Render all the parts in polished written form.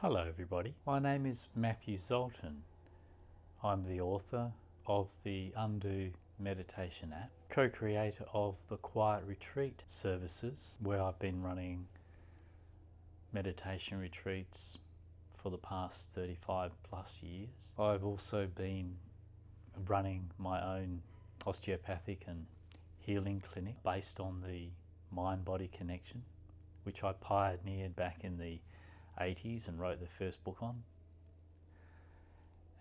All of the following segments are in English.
Hello everybody, my name is Matthew Zoltan. I'm the author of the Undo Meditation app, co-creator of the Quiet Retreat services where I've been running meditation retreats for the past 35 plus years. I've also been running my own osteopathic and healing clinic based on the mind-body connection, which I pioneered back in the 80s and wrote the first book on.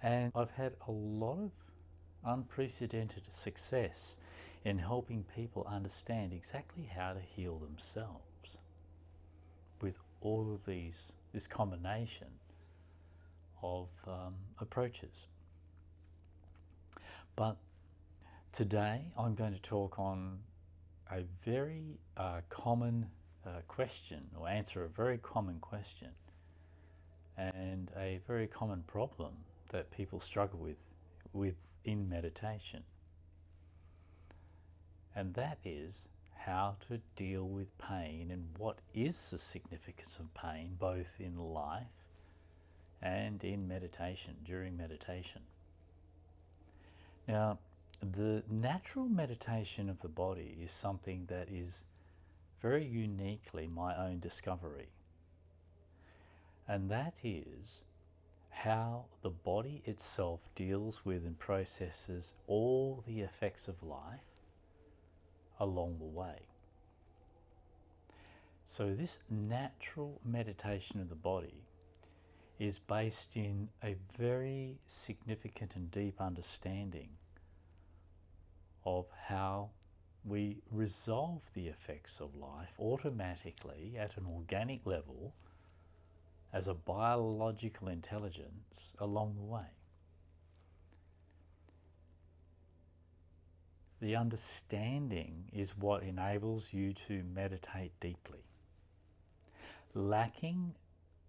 And I've had a lot of unprecedented success in helping people understand exactly how to heal themselves with all of this combination of approaches. But today I'm going to talk on a very common question, or answer a very common question and a very common problem that people struggle with in meditation. And that is how to deal with pain and what is the significance of pain both in life and in meditation, during meditation. Now, the natural meditation of the body is something that is very uniquely my own discovery. And that is how the body itself deals with and processes all the effects of life along the way. So this natural meditation of the body is based in a very significant and deep understanding of how we resolve the effects of life automatically at an organic level as a biological intelligence along the way. The understanding is what enables you to meditate deeply. Lacking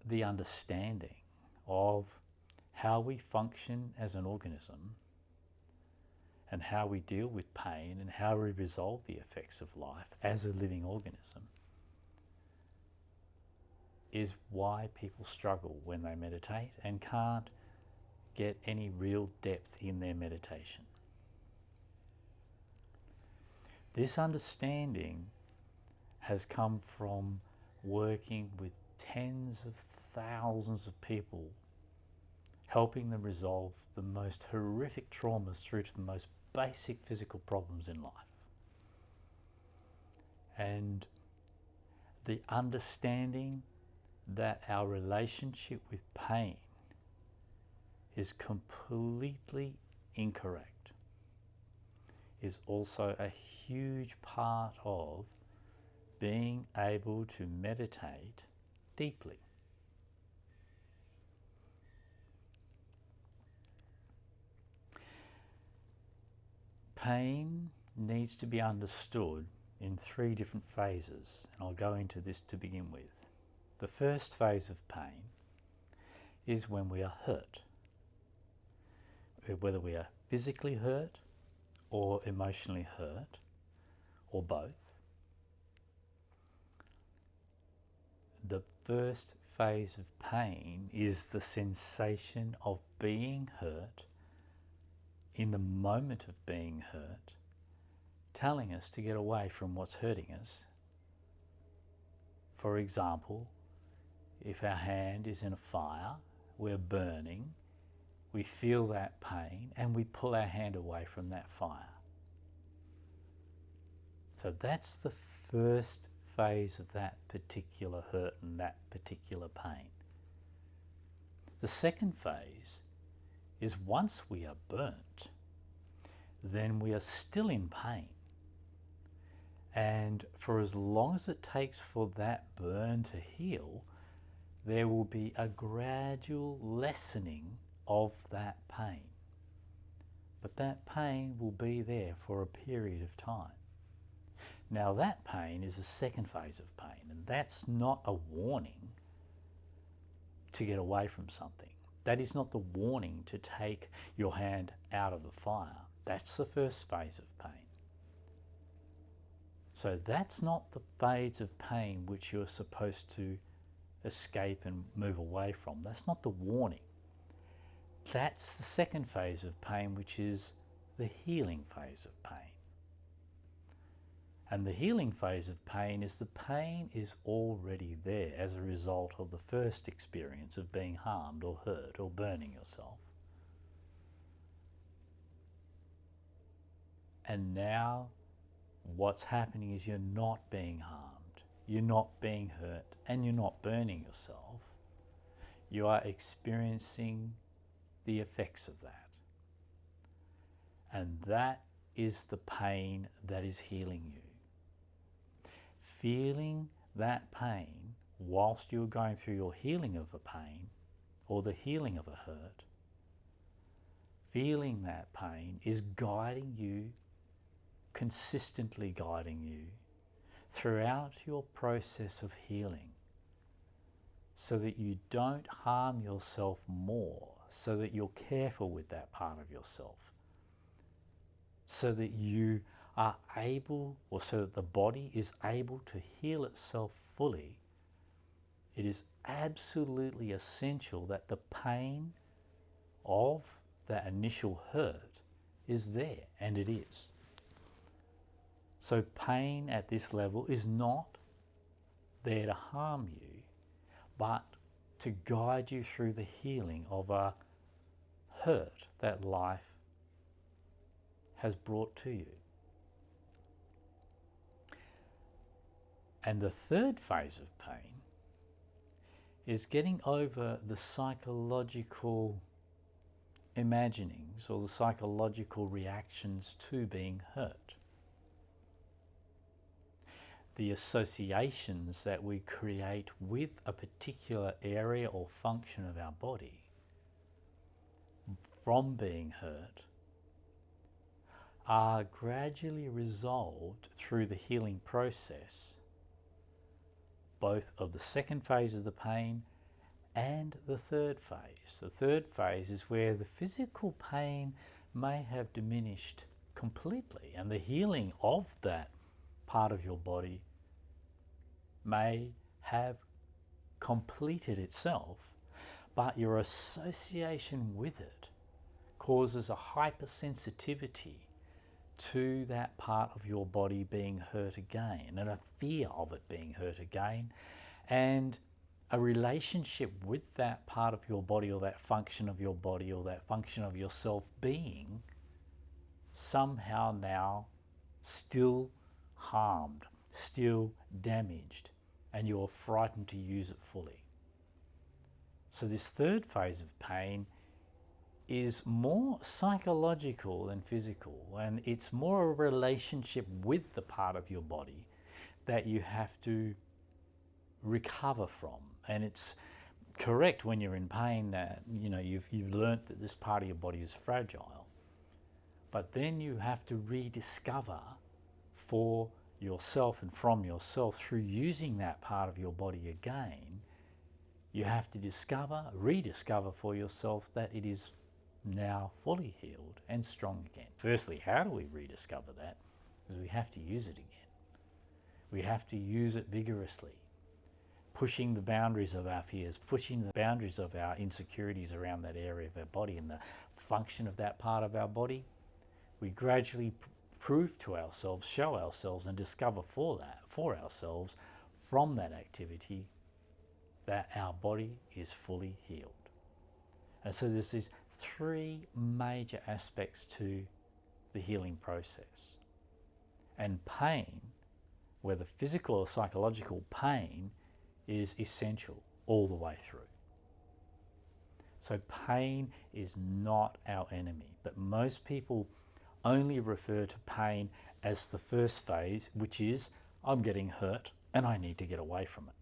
the understanding of how we function as an organism and how we deal with pain and how we resolve the effects of life as a living organism is why people struggle when they meditate and can't get any real depth in their meditation. This understanding has come from working with tens of thousands of people, helping them resolve the most horrific traumas through to the most basic physical problems in life. And the understanding that our relationship with pain is completely incorrect is also a huge part of being able to meditate deeply. Pain needs to be understood in 3 different phases, and I'll go into this to begin with. The first phase of pain is when we are hurt, whether we are physically hurt or emotionally hurt, or both. The first phase of pain is the sensation of being hurt in the moment of being hurt, telling us to get away from what's hurting us. For example, if our hand is in a fire, we're burning, we feel that pain and we pull our hand away from that fire. So that's the first phase of that particular hurt and that particular pain. The second phase is once we are burnt, then we are still in pain. And for as long as it takes for that burn to heal, there will be a gradual lessening of that pain. But that pain will be there for a period of time. Now that pain is the second phase of pain, and that's not a warning to get away from something. That is not the warning to take your hand out of the fire. That's the first phase of pain. So that's not the phase of pain which you're supposed to escape and move away from. That's not the warning. That's the second phase of pain, which is the healing phase of pain. And the healing phase of pain is the pain is already there as a result of the first experience of being harmed or hurt or burning yourself. And now what's happening is you're not being harmed, you're not being hurt, and you're not burning yourself. You are experiencing the effects of that. And that is the pain that is healing you. Feeling that pain whilst you're going through your healing of a pain or the healing of a hurt, feeling that pain is guiding you, consistently guiding you throughout your process of healing, so that you don't harm yourself more, so that you're careful with that part of yourself, so that you are able, or so that the body is able to heal itself fully. It is absolutely essential that the pain of that initial hurt is there, and it is. So pain at this level is not there to harm you, but to guide you through the healing of a hurt that life has brought to you. And the third phase of pain is getting over the psychological imaginings or the psychological reactions to being hurt. The associations that we create with a particular area or function of our body from being hurt are gradually resolved through the healing process, both of the second phase of the pain and the third phase. The third phase is where the physical pain may have diminished completely, and the healing of that part of your body may have completed itself, but your association with it causes a hypersensitivity to that part of your body being hurt again, and a fear of it being hurt again, and a relationship with that part of your body or that function of your body or that function of yourself being somehow now still harmed, still damaged, and you're frightened to use it fully. So this third phase of pain is more psychological than physical, and it's more a relationship with the part of your body that you have to recover from. And it's correct when you're in pain that you've learnt that this part of your body is fragile, but then you have to rediscover for yourself and from yourself through using that part of your body again. You have to rediscover for yourself that it is now fully healed and strong again. Firstly, how do we rediscover that? Because we have to use it again. We have to use it vigorously, pushing the boundaries of our fears, pushing the boundaries of our insecurities around that area of our body and the function of that part of our body. We gradually prove to ourselves, show ourselves, and discover for ourselves from that activity that our body is fully healed. And so there's these three major aspects to the healing process. And pain, whether physical or psychological pain, is essential all the way through. So pain is not our enemy, but most people only refer to pain as the first phase, which is, I'm getting hurt and I need to get away from it.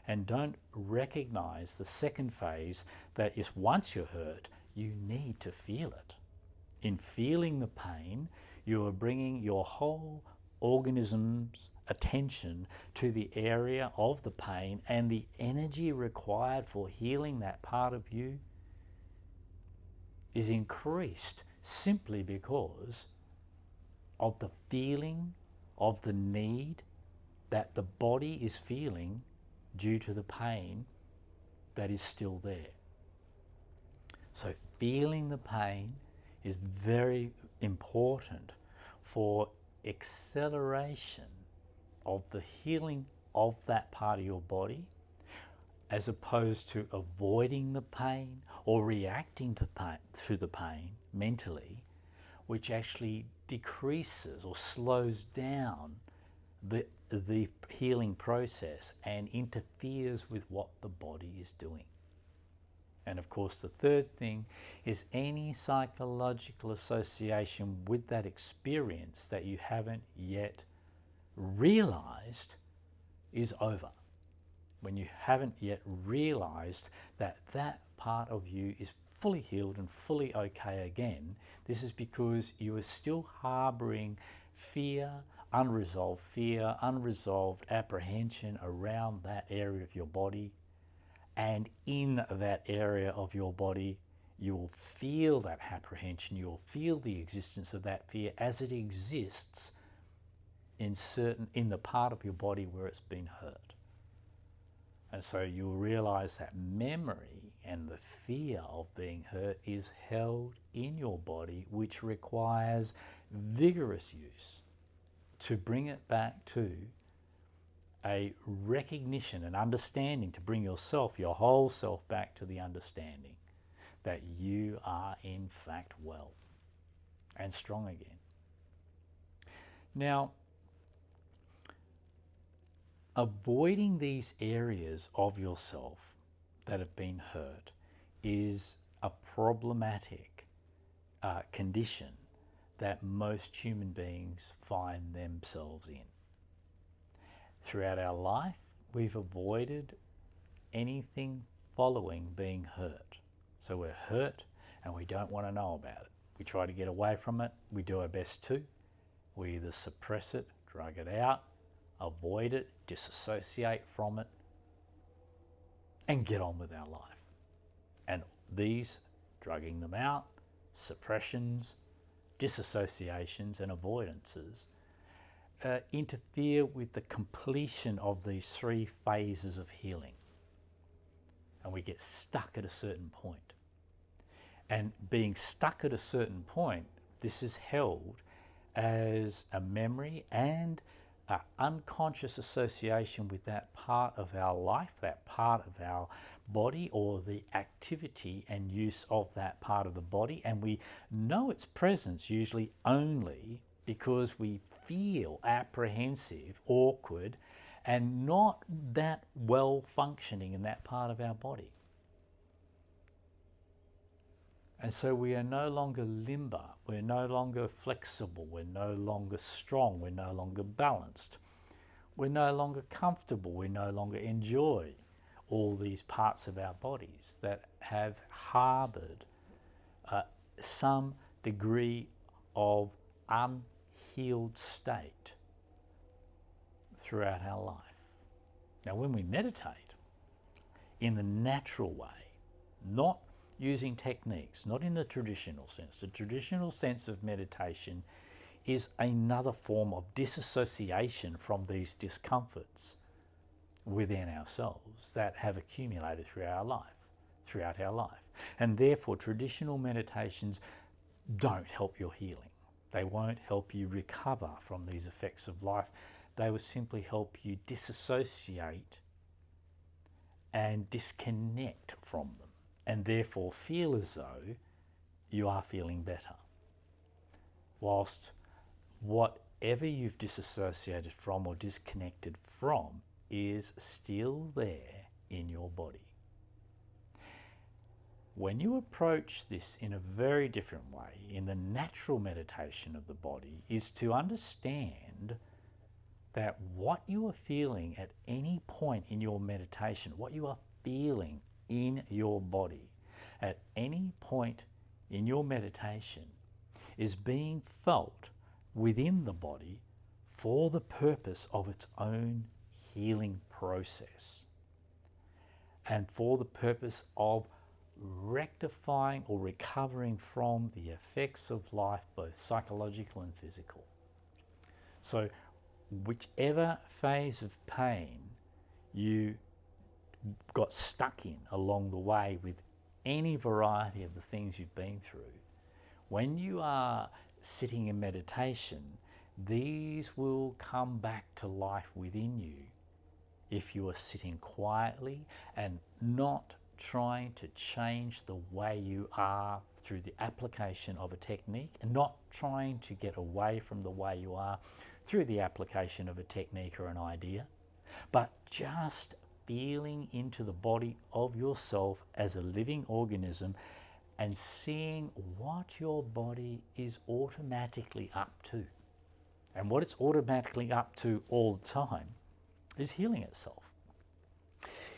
And don't recognize the second phase, that is, once you're hurt, you need to feel it. In feeling the pain, you are bringing your whole organism's attention to the area of the pain, and the energy required for healing that part of you is increased simply because of the feeling of the need that the body is feeling due to the pain that is still there. So feeling the pain is very important for acceleration of the healing of that part of your body, as opposed to avoiding the pain or reacting to the pain mentally, which actually decreases or slows down the healing process and interferes with what the body is doing. And of course, the third thing is any psychological association with that experience that you haven't yet realized is over. When you haven't yet realized that that part of you is fully healed and fully okay again, this is because you are still harboring fear, unresolved apprehension around that area of your body. And in that area of your body, you will feel that apprehension, you will feel the existence of that fear as it exists in the part of your body where it's been hurt. And so you'll realize that memory and the fear of being hurt is held in your body, which requires vigorous use to bring it back to a recognition and understanding, to bring yourself, your whole self, back to the understanding that you are in fact well and strong again. Now, avoiding these areas of yourself that have been hurt is a problematic condition that most human beings find themselves in. Throughout our life, we've avoided anything following being hurt. So we're hurt and we don't want to know about it. We try to get away from it. We do our best to. We either suppress it, drug it out, avoid it, disassociate from it, and get on with our life. And these, drugging them out, suppressions, disassociations and avoidances interfere with the completion of these three phases of healing. And we get stuck at a certain point. And being stuck at a certain point, this is held as a memory and an unconscious association with that part of our life, that part of our body, or the activity and use of that part of the body. And we know its presence usually only because we feel apprehensive, awkward, and not that well functioning in that part of our body. And so we are no longer limber, we're no longer flexible, we're no longer strong, we're no longer balanced, we're no longer comfortable, we no longer enjoy all these parts of our bodies that have harbored some degree of unhealed state throughout our life. Now, when we meditate in the natural way, not using techniques, not in the traditional sense. The traditional sense of meditation is another form of disassociation from these discomforts within ourselves that have accumulated throughout our life. And therefore, traditional meditations don't help your healing. They won't help you recover from these effects of life. They will simply help you disassociate and disconnect from them, and therefore feel as though you are feeling better. Whilst whatever you've disassociated from or disconnected from is still there in your body. When you approach this in a very different way, in the natural meditation of the body, is to understand that what you are feeling at any point in your meditation, what you are feeling in your body at any point in your meditation, is being felt within the body for the purpose of its own healing process and for the purpose of rectifying or recovering from the effects of life, both psychological and physical. So whichever phase of pain you got stuck in along the way with any variety of the things you've been through, when you are sitting in meditation, these will come back to life within you if you are sitting quietly and not trying to change the way you are through the application of a technique, and not trying to get away from the way you are through the application of a technique or an idea, but just feeling into the body of yourself as a living organism and seeing what your body is automatically up to. And what it's automatically up to all the time is healing itself,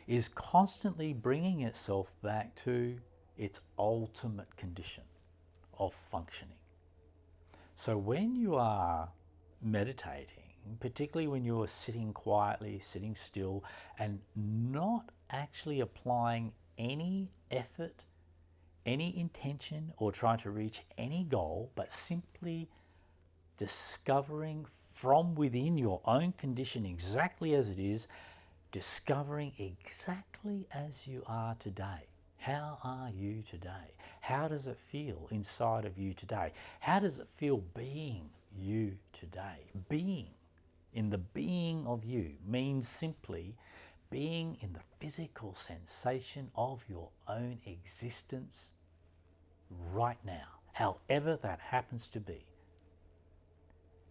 is constantly bringing itself back to its ultimate condition of functioning. So when you are meditating, particularly when you're sitting quietly, sitting still, and not actually applying any effort, any intention, or trying to reach any goal, but simply discovering from within your own condition exactly as it is, discovering exactly as you are today. How are you today? How does it feel inside of you today? How does it feel being you today? Being, in the being of you, means simply being in the physical sensation of your own existence right now, however that happens to be.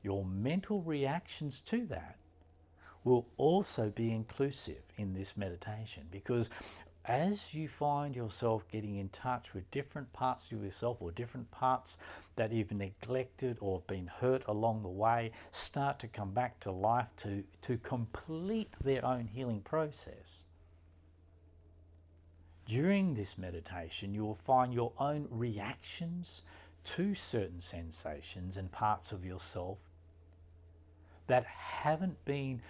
Your mental reactions to that will also be inclusive in this meditation, because as you find yourself getting in touch with different parts of yourself, or different parts that you've neglected or been hurt along the way, start to come back to life to complete their own healing process. During this meditation, you will find your own reactions to certain sensations and parts of yourself that haven't been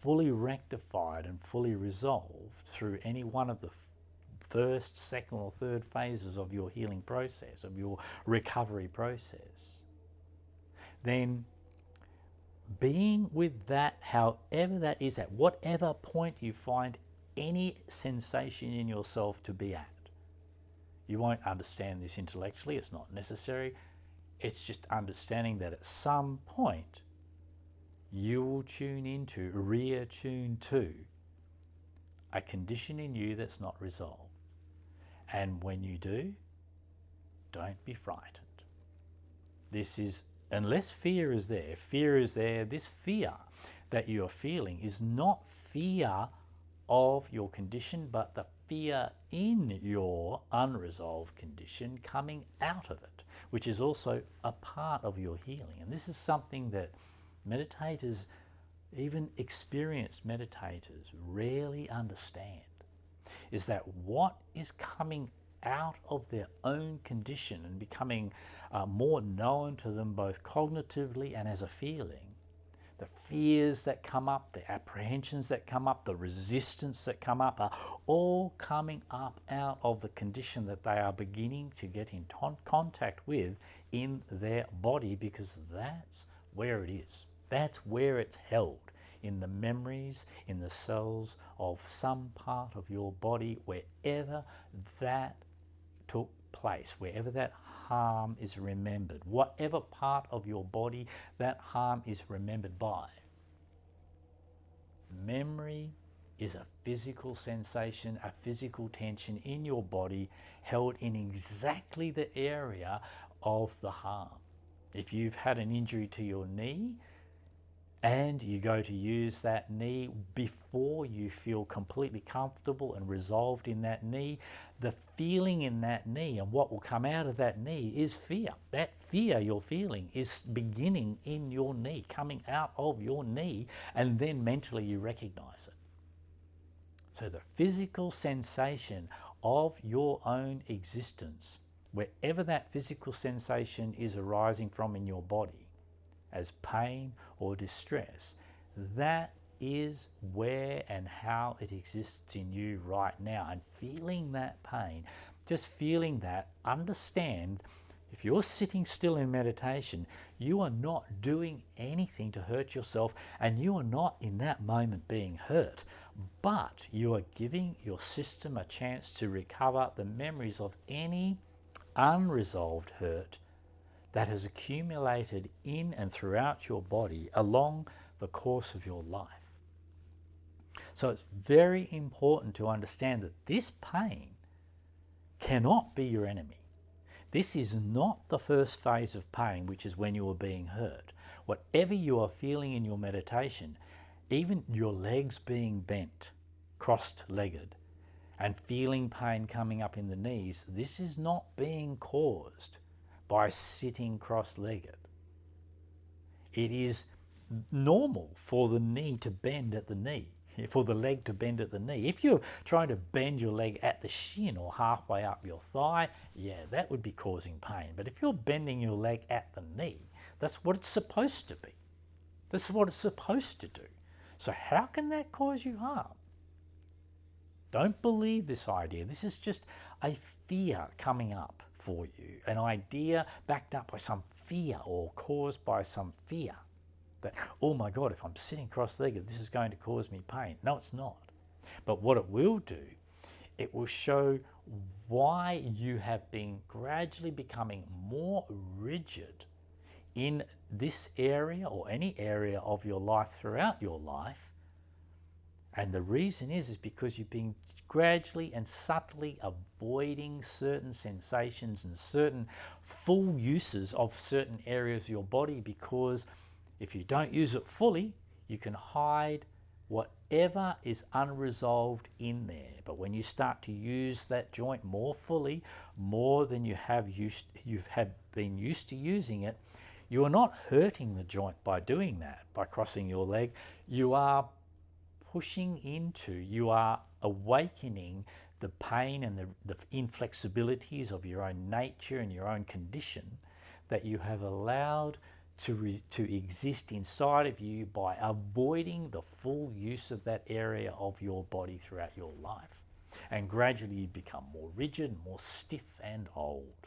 fully rectified and fully resolved through any one of the first, second, or third phases of your healing process, of your recovery process. Then being with that, however that is, at whatever point you find any sensation in yourself to be at. You won't understand this intellectually, it's not necessary. It's just understanding that at some point you will tune into, reattune to a condition in you that's not resolved. And when you do, don't be frightened. This is, unless fear is there, this fear that you are feeling is not fear of your condition, but the fear in your unresolved condition coming out of it, which is also a part of your healing. And this is something that meditators, even experienced meditators, rarely understand, is that what is coming out of their own condition and becoming more known to them both cognitively and as a feeling, the fears that come up, the apprehensions that come up, the resistance that come up, are all coming up out of the condition that they are beginning to get in contact with in their body, because that's where it is. That's where it's held, in the memories, in the cells of some part of your body, wherever that took place, wherever that harm is remembered, whatever part of your body that harm is remembered by. Memory is a physical sensation, a physical tension in your body held in exactly the area of the harm. If you've had an injury to your knee, and you go to use that knee, before you feel completely comfortable and resolved in that knee, the feeling in that knee and what will come out of that knee is fear. That fear you're feeling is beginning in your knee, coming out of your knee, and then mentally you recognize it. So the physical sensation of your own existence, wherever that physical sensation is arising from in your body, as pain or distress, that is where and how it exists in you right now. And feeling that pain, just feeling that, understand, if you're sitting still in meditation, you are not doing anything to hurt yourself, and you are not in that moment being hurt but you are giving your system a chance to recover the memories of any unresolved hurt that has accumulated in and throughout your body along the course of your life. So it's very important to understand that this pain cannot be your enemy. This is not the first phase of pain, which is when you are being hurt. Whatever you are feeling in your meditation, even your legs being bent, crossed-legged, and feeling pain coming up in the knees, this is not being caused by sitting cross-legged. It is normal for the knee to bend at the knee, for the leg to bend at the knee. If you're trying to bend your leg at the shin or halfway up your thigh, yeah, that would be causing pain. But if you're bending your leg at the knee, that's what it's supposed to be. This is what it's supposed to do. So how can that cause you harm? Don't believe this idea. This is just a fear coming up for you, an idea backed up by some fear or caused by some fear. That, oh my God, if I'm sitting cross-legged, this is going to cause me pain. No, it's not. But what it will do, it will show why you have been gradually becoming more rigid in this area or any area of your life throughout your life. And the reason is because you've been gradually and subtly avoiding certain sensations and certain full uses of certain areas of your body, because if you don't use it fully, you can hide whatever is unresolved in there. But when you start to use that joint more fully, more than you have been used to using it, you are not hurting the joint by doing that, by crossing your leg. You are pushing into, you are awakening the pain and the inflexibilities of your own nature and your own condition that you have allowed to exist inside of you by avoiding the full use of that area of your body throughout your life. And gradually you become more rigid, more stiff and old.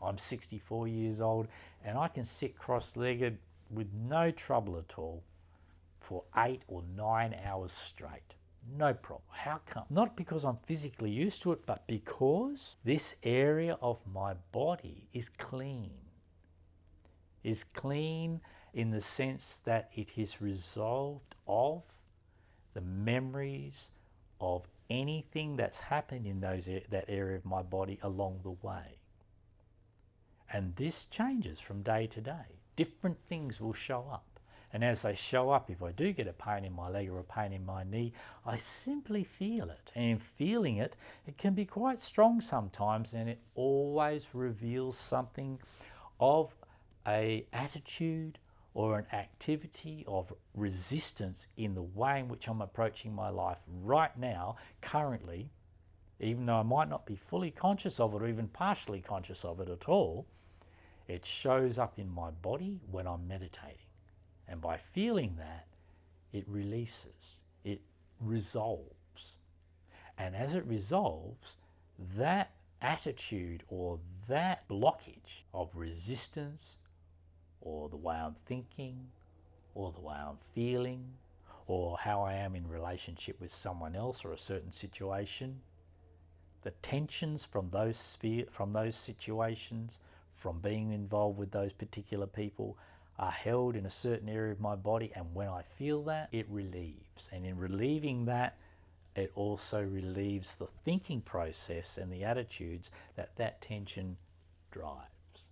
I'm 64 years old and I can sit cross-legged with no trouble at all for 8 or 9 hours straight. No problem. How come? Not because I'm physically used to it, but because this area of my body is clean. Is clean in the sense that it is resolved of the memories of anything that's happened in that area of my body along the way. And this changes from day to day. Different things will show up. And as they show up, if I do get a pain in my leg or a pain in my knee, I simply feel it. And in feeling it, it can be quite strong sometimes, and it always reveals something of an attitude or an activity of resistance in the way in which I'm approaching my life right now, currently, even though I might not be fully conscious of it or even partially conscious of it at all. It shows up in my body when I'm meditating. And by feeling that, it releases, it resolves. And as it resolves, that attitude or that blockage of resistance, or the way I'm thinking, or the way I'm feeling, or how I am in relationship with someone else or a certain situation, the tensions from those situations, from being involved with those particular people, are held in a certain area of my body, and when I feel that, it relieves. And in relieving that, it also relieves the thinking process and the attitudes that tension drives.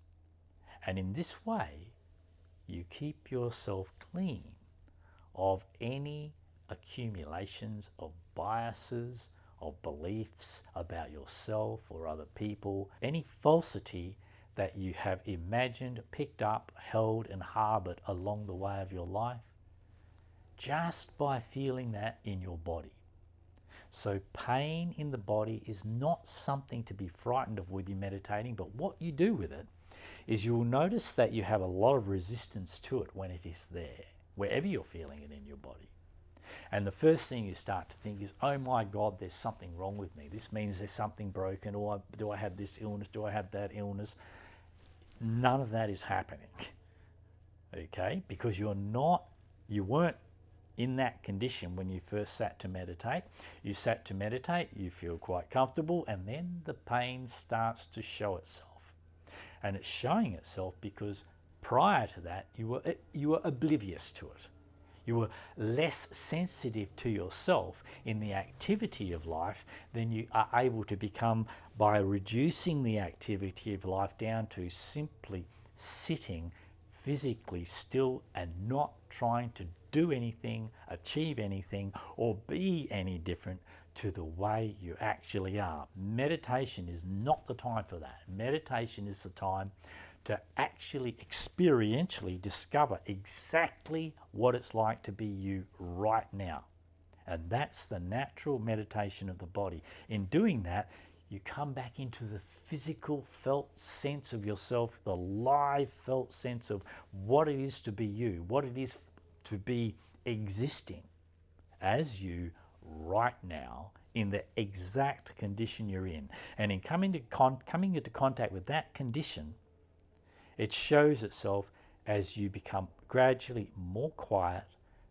And in this way, you keep yourself clean of any accumulations of biases, of beliefs about yourself or other people, any falsity that you have imagined, picked up, held and harbored along the way of your life, just by feeling that in your body. So pain in the body is not something to be frightened of with you meditating, but what you do with it is you'll notice that you have a lot of resistance to it when it is there, wherever you're feeling it in your body. And the first thing you start to think is, oh my God, there's something wrong with me. This means there's something broken, or do I have this illness? Do I have that illness? None of that is happening, okay? Because you weren't in that condition when you first sat to meditate. You sat to meditate, you feel quite comfortable, and then the pain starts to show itself. And it's showing itself because prior to that, you were oblivious to it. You were less sensitive to yourself in the activity of life than you are able to become by reducing the activity of life down to simply sitting physically still and not trying to do anything, achieve anything, or be any different to the way you actually are. Meditation is not the time for that. Meditation is the time to actually experientially discover exactly what it's like to be you right now. And that's the natural meditation of the body. In doing that, you come back into the physical felt sense of yourself, the live felt sense of what it is to be you, what it is to be existing as you right now in the exact condition you're in. And in coming into contact with that condition, it shows itself as you become gradually more quiet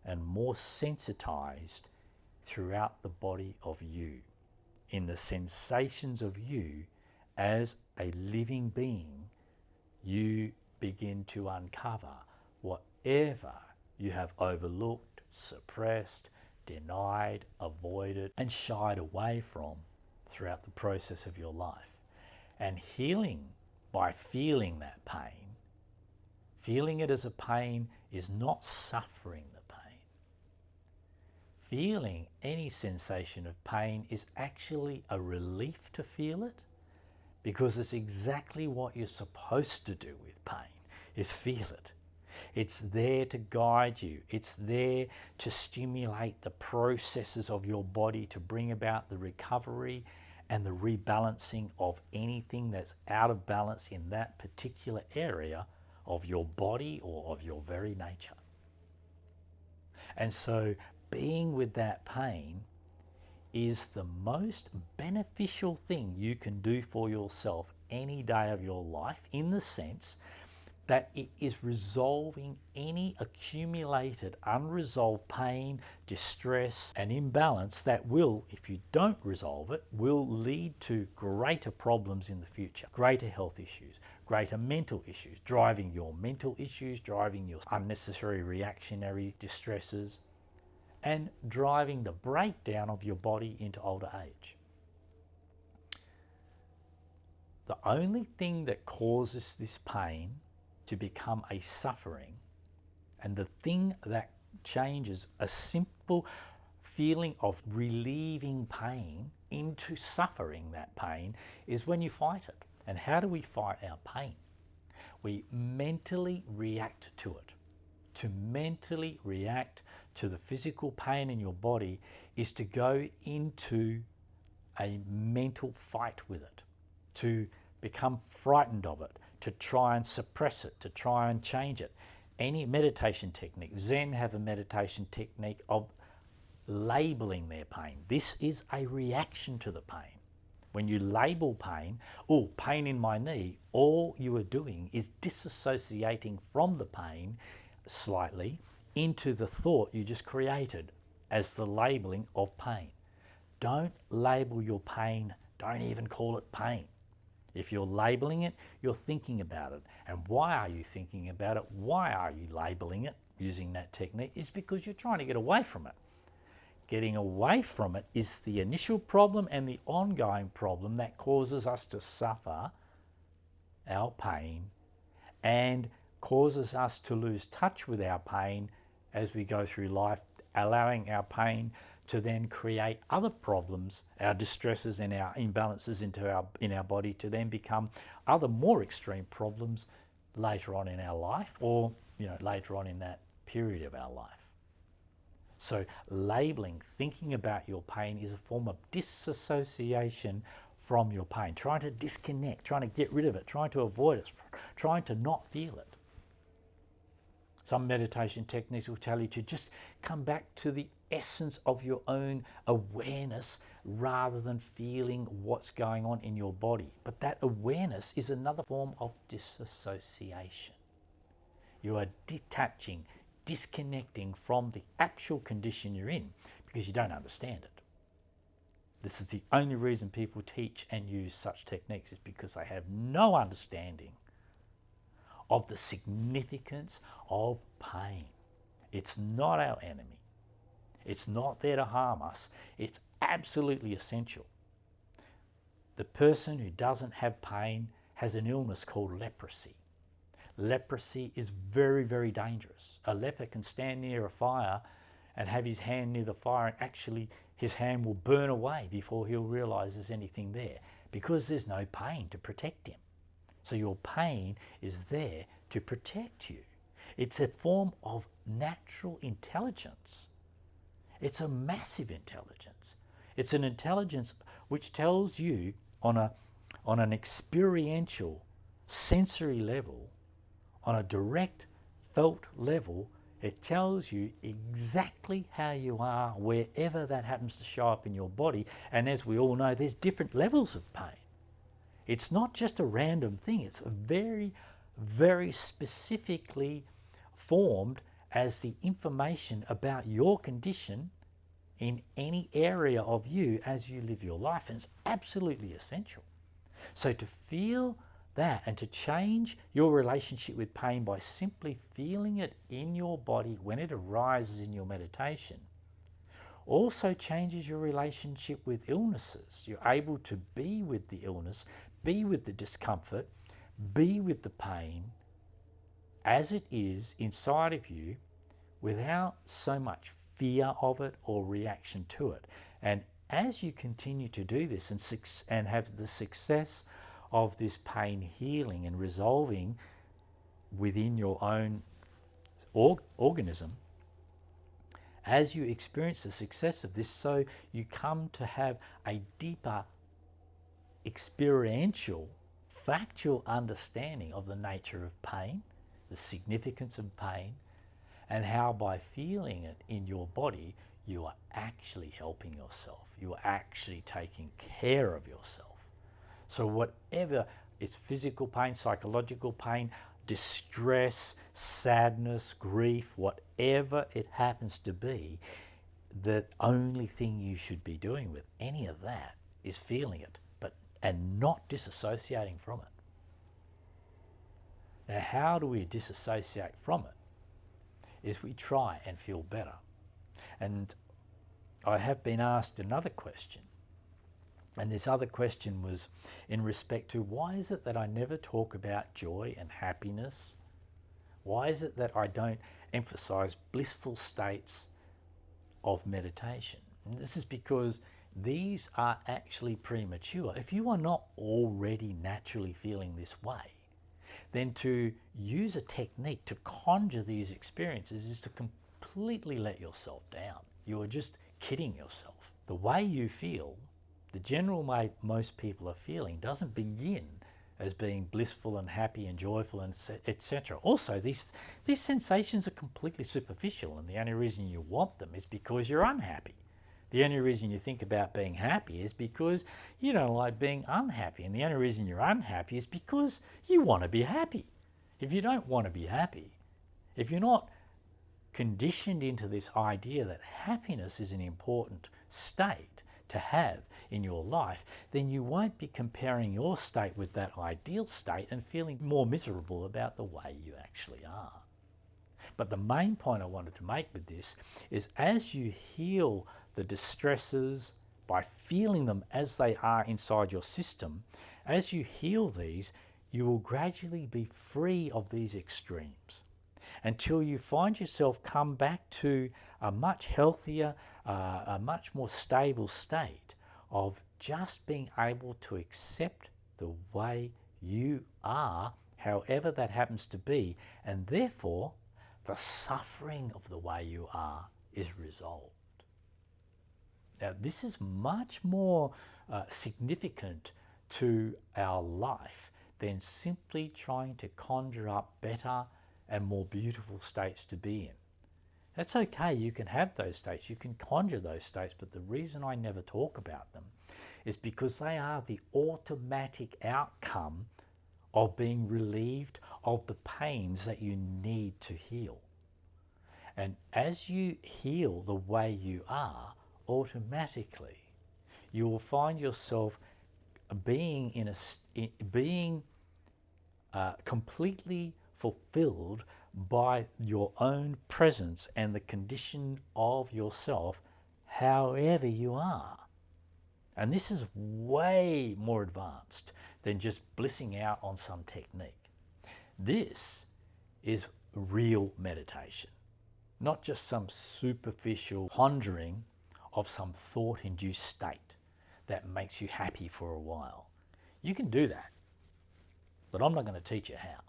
and more sensitized throughout the body of you, in the sensations of you as a living being. You begin to uncover whatever you have overlooked, suppressed, denied, avoided, and shied away from throughout the process of your life. And healing by feeling that pain, feeling it as a pain is not suffering the pain. Feeling any sensation of pain is actually a relief to feel it, because it's exactly what you're supposed to do with pain, is feel it. It's there to guide you. It's there to stimulate the processes of your body to bring about the recovery and the rebalancing of anything that's out of balance in that particular area of your body or of your very nature. And so being with that pain is the most beneficial thing you can do for yourself any day of your life, in the sense that it is resolving any accumulated, unresolved pain, distress, and imbalance that will, if you don't resolve it, will lead to greater problems in the future, greater health issues, greater mental issues, driving your mental issues, driving your unnecessary reactionary distresses, and driving the breakdown of your body into older age. The only thing that causes this pain to become a suffering, and the thing that changes a simple feeling of relieving pain into suffering that pain, is when you fight it. And how do we fight our pain? We mentally react to it. To mentally react to the physical pain in your body is to go into a mental fight with it, to become frightened of it, to try and suppress it, to try and change it. Any meditation technique, Zen have a meditation technique of labeling their pain. This is a reaction to the pain. When you label pain, oh, pain in my knee, all you are doing is disassociating from the pain slightly into the thought you just created as the labeling of pain. Don't label your pain. Don't even call it pain. If you're labeling it, you're thinking about it. And why are you thinking about it? Why are you labeling it using that technique? Is because you're trying to get away from it. Getting away from it is the initial problem and the ongoing problem that causes us to suffer our pain and causes us to lose touch with our pain as we go through life, allowing our pain to then create other problems, our distresses and our imbalances in our body, to then become other more extreme problems later on in our life, or later on in that period of our life. So labeling, thinking about your pain, is a form of disassociation from your pain, trying to disconnect, trying to get rid of it, trying to avoid it, trying to not feel it. Some meditation techniques will tell you to just come back to the essence of your own awareness rather than feeling what's going on in your body. But that awareness is another form of disassociation. You are detaching, disconnecting from the actual condition you're in because you don't understand it. This is the only reason people teach and use such techniques, is because they have no understanding of the significance of pain. It's not our enemy. It's not there to harm us. It's absolutely essential. The person who doesn't have pain has an illness called leprosy. Leprosy is very, very dangerous. A leper can stand near a fire and have his hand near the fire, and actually his hand will burn away before he'll realize there's anything there, because there's no pain to protect him. So your pain is there to protect you. It's a form of natural intelligence. It's a massive intelligence. It's an intelligence which tells you on an experiential, sensory level, on a direct felt level, it tells you exactly how you are wherever that happens to show up in your body. And as we all know, there's different levels of pain. It's not just a random thing. It's very, very specifically formed as the information about your condition in any area of you as you live your life. And it's absolutely essential. So to feel that and to change your relationship with pain by simply feeling it in your body when it arises in your meditation also changes your relationship with illnesses. You're able to be with the illness, be with the discomfort, be with the pain as it is inside of you without so much fear of it or reaction to it. And as you continue to do this and have the success of this pain healing and resolving within your own organism, as you experience the success of this, so you come to have a deeper experiential, factual understanding of the nature of pain, the significance of pain, and how by feeling it in your body, you are actually helping yourself. You are actually taking care of yourself. So whatever, it's physical pain, psychological pain, distress, sadness, grief, whatever it happens to be, the only thing you should be doing with any of that is feeling it, and not disassociating from it. Now, how do we disassociate from it? Is we try and feel better. And I have been asked another question. And this other question was in respect to, why is it that I never talk about joy and happiness? Why is it that I don't emphasize blissful states of meditation? And this is because these are actually premature. If you are not already naturally feeling this way, then to use a technique to conjure these experiences is to completely let yourself down. You are just kidding yourself. The way you feel, the general way most people are feeling, doesn't begin as being blissful and happy and joyful and etc. Also, these sensations are completely superficial, and the only reason you want them is because you're unhappy. The only reason you think about being happy is because you don't like being unhappy, and the only reason you're unhappy is because you want to be happy. If you don't want to be happy, if you're not conditioned into this idea that happiness is an important state to have in your life, then you won't be comparing your state with that ideal state and feeling more miserable about the way you actually are. But the main point I wanted to make with this is, as you heal the distresses by feeling them as they are inside your system, as you heal these, you will gradually be free of these extremes until you find yourself come back to a much healthier, a much more stable state of just being able to accept the way you are, however that happens to be, and therefore the suffering of the way you are is resolved. Now, this is much more significant to our life than simply trying to conjure up better and more beautiful states to be in. That's okay, you can have those states, you can conjure those states, but the reason I never talk about them is because they are the automatic outcome of being relieved of the pains that you need to heal. And as you heal the way you are, automatically you will find yourself being completely fulfilled by your own presence and the condition of yourself, however you are. And this is way more advanced than just blissing out on some technique. This is real meditation, not just some superficial pondering of some thought-induced state that makes you happy for a while. You can do that, but I'm not going to teach you how.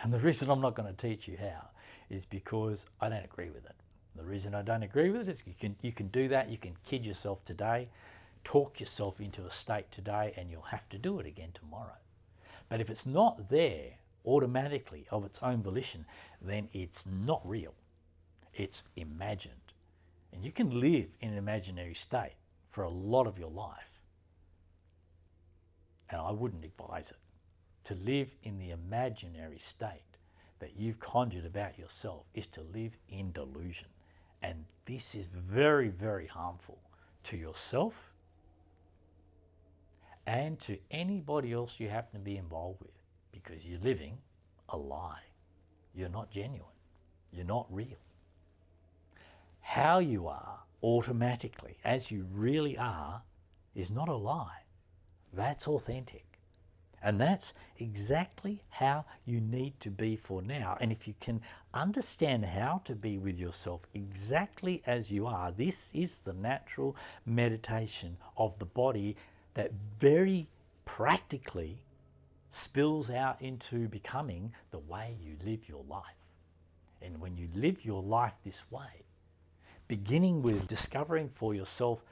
And the reason I'm not going to teach you how is because I don't agree with it. The reason I don't agree with it is you can do that, you can kid yourself today, talk yourself into a state today, and you'll have to do it again tomorrow. But if it's not there automatically of its own volition, then it's not real. It's imagined. And you can live in an imaginary state for a lot of your life. And I wouldn't advise it. To live in the imaginary state that you've conjured about yourself is to live in delusion. And this is very, very harmful to yourself and to anybody else you happen to be involved with, because you're living a lie. You're not genuine. You're not real. How you are automatically, as you really are, is not a lie. That's authentic. And that's exactly how you need to be for now. And if you can understand how to be with yourself exactly as you are, this is the natural meditation of the body that very practically spills out into becoming the way you live your life. And when you live your life this way, beginning with discovering for yourself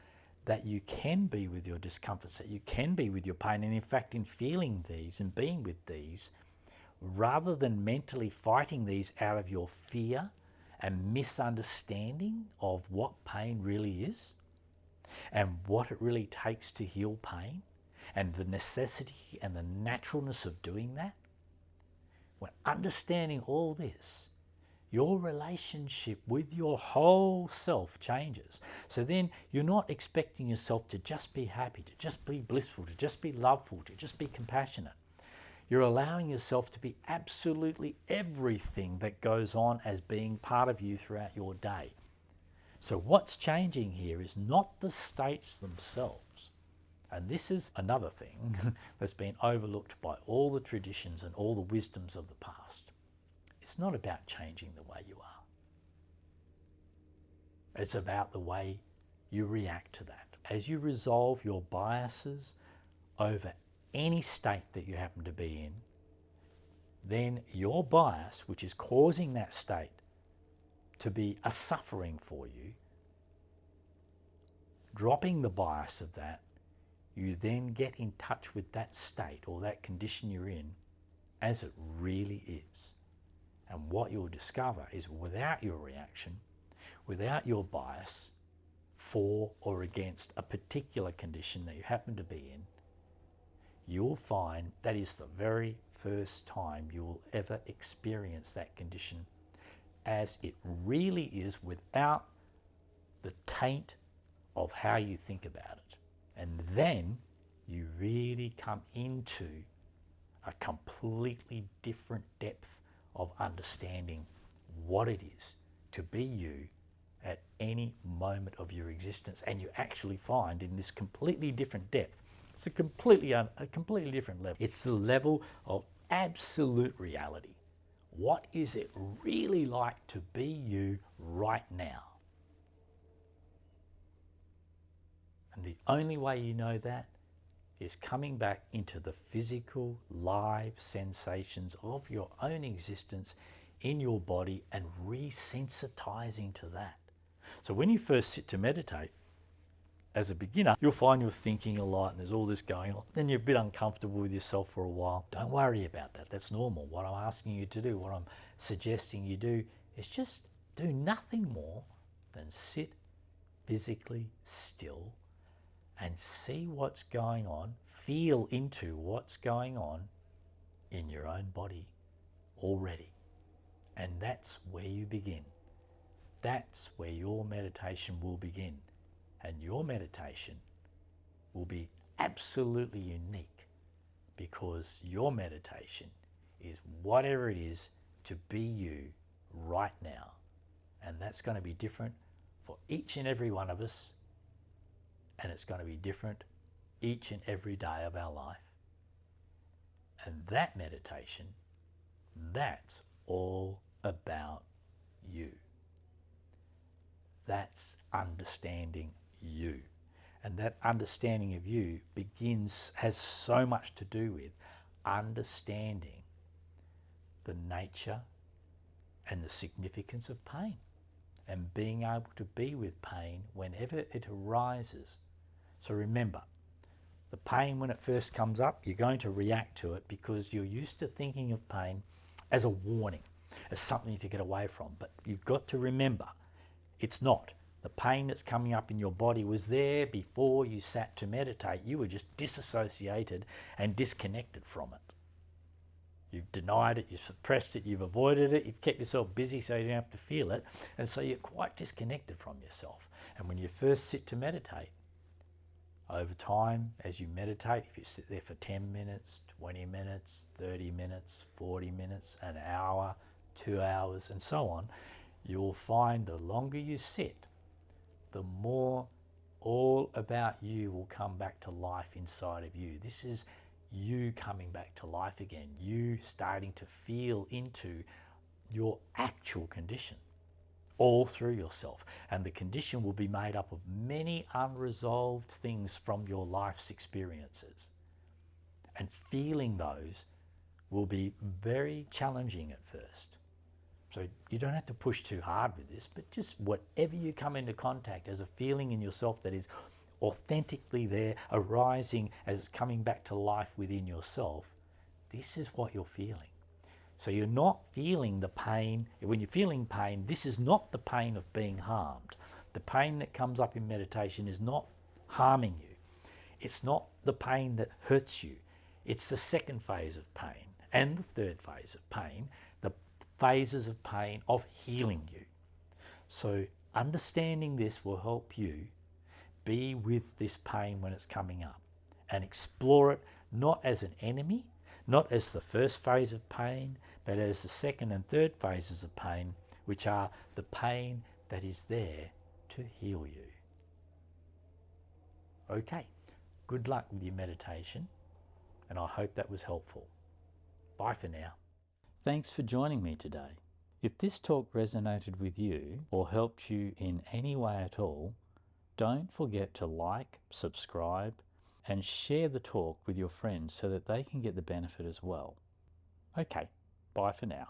that you can be with your discomforts, that you can be with your pain, and in fact in feeling these and being with these, rather than mentally fighting these out of your fear and misunderstanding of what pain really is and what it really takes to heal pain and the necessity and the naturalness of doing that. When understanding all this, your relationship with your whole self changes. So then you're not expecting yourself to just be happy, to just be blissful, to just be loveful, to just be compassionate. You're allowing yourself to be absolutely everything that goes on as being part of you throughout your day. So what's changing here is not the states themselves. And this is another thing that's been overlooked by all the traditions and all the wisdoms of the past. It's not about changing the way you are. It's about the way you react to that. As you resolve your biases over any state that you happen to be in, then your bias, which is causing that state to be a suffering for you, dropping the bias of that, you then get in touch with that state or that condition you're in as it really is. And what you'll discover is without your reaction, without your bias for or against a particular condition that you happen to be in, you'll find that is the very first time you will ever experience that condition as it really is, without the taint of how you think about it. And then you really come into a completely different depth of understanding what it is to be you at any moment of your existence. And you actually find in this completely different depth, it's a completely different level. It's the level of absolute reality. What is it really like to be you right now? And the only way you know that is coming back into the physical, live sensations of your own existence in your body and resensitizing to that. So when you first sit to meditate, as a beginner, you'll find you're thinking a lot and there's all this going on. Then you're a bit uncomfortable with yourself for a while. Don't worry about that. That's normal. What I'm asking you to do, what I'm suggesting you do, is just do nothing more than sit physically still and see what's going on, feel into what's going on in your own body already. And that's where you begin. that's where your meditation will begin. And your meditation will be absolutely unique, because your meditation is whatever it is to be you right now. And that's going to be different for each and every one of us. And it's going to be different each and every day of our life. And that meditation, that's all about you. That's understanding you. And that understanding of you has so much to do with understanding the nature and the significance of pain, and being able to be with pain whenever it arises. So remember, the pain, when it first comes up, you're going to react to it because you're used to thinking of pain as a warning, as something to get away from. But you've got to remember, it's not. The pain that's coming up in your body was there before you sat to meditate. You were just disassociated and disconnected from it. You've denied it, you've suppressed it, you've avoided it, you've kept yourself busy so you don't have to feel it, and so you're quite disconnected from yourself. And when you first sit to meditate, over time, as you meditate, if you sit there for 10 minutes, 20 minutes, 30 minutes, 40 minutes, an hour, 2 hours, and so on, you'll find the longer you sit, the more all about you will come back to life inside of you. This is you coming back to life again, you starting to feel into your actual condition all through yourself. And the condition will be made up of many unresolved things from your life's experiences. And feeling those will be very challenging at first. So you don't have to push too hard with this, but just whatever you come into contact as a feeling in yourself that is authentically there, arising as it's coming back to life within yourself, this is what you're feeling. So you're not feeling the pain. When you're feeling pain, this is not the pain of being harmed. The pain that comes up in meditation is not harming you. It's not the pain that hurts you. It's the second phase of pain and the third phase of pain, the phases of pain of healing you. So understanding this will help you be with this pain when it's coming up, and explore it not as an enemy, not as the first phase of pain, but as the second and third phases of pain, which are the pain that is there to heal you. Okay, good luck with your meditation, and I hope that was helpful. Bye for now. Thanks for joining me today. If this talk resonated with you or helped you in any way at all, don't forget to like, subscribe, and share the talk with your friends so that they can get the benefit as well. Okay, bye for now.